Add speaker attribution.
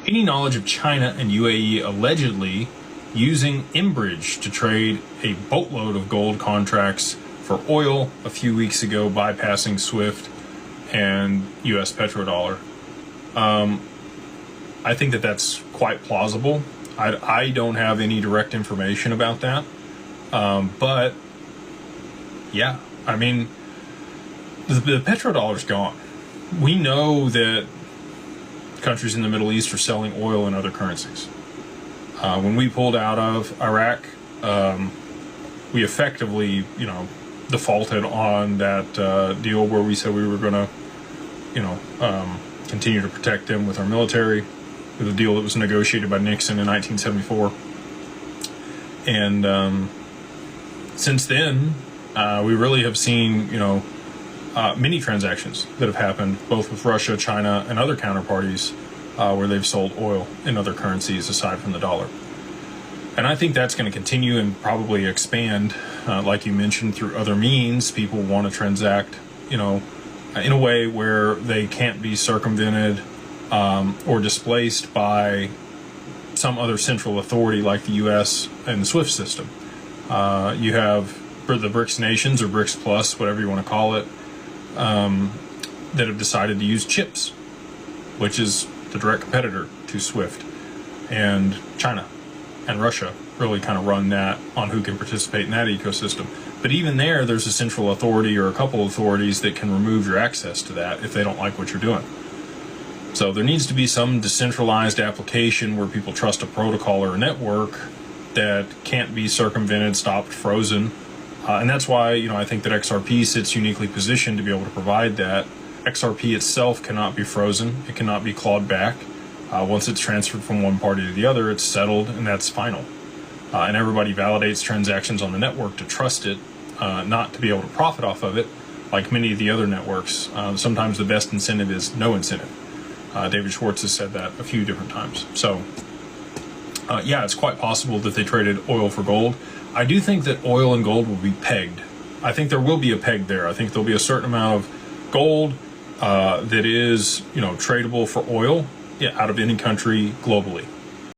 Speaker 1: any knowledge of China and UAE allegedly using Enbridge to trade a boatload of gold contracts for oil a few weeks ago, bypassing SWIFT and US petrodollar. I think that that's quite plausible. I don't have any direct information about that. But yeah, I mean, the petrodollar's gone. We know that countries in the Middle East are selling oil in other currencies. When we pulled out of Iraq, we effectively, defaulted on that deal where we said we were going to, continue to protect them with our military, with a deal that was negotiated by Nixon in 1974. And since then, we really have seen, many transactions that have happened, both with Russia, China, and other counterparties, where they've sold oil in other currencies aside from the dollar. And I think that's going to continue and probably expand, like you mentioned, through other means. People want to transact, in a way where they can't be circumvented or displaced by some other central authority like the U.S. and the SWIFT system. You have the BRICS nations, or BRICS Plus, whatever you want to call it, that have decided to use CHIPS, which is the direct competitor to SWIFT. And China and Russia really kind of run that on who can participate in that ecosystem. But even there's a central authority or a couple authorities that can remove your access to that if they don't like what you're doing. So there needs to be some decentralized application where people trust a protocol or a network that can't be circumvented, stopped, frozen. And that's why, I think that XRP sits uniquely positioned to be able to provide that. XRP itself cannot be frozen. It cannot be clawed back. Once it's transferred from one party to the other, it's settled, and that's final. And everybody validates transactions on the network to trust it, not to be able to profit off of it, like many of the other networks. Sometimes the best incentive is no incentive. David Schwartz has said that a few different times. So, yeah, it's quite possible that they traded oil for gold. I do think that oil and gold will be pegged. I think there will be a peg there. I think there'll be a certain amount of gold that is, tradable for oil, out of any country globally.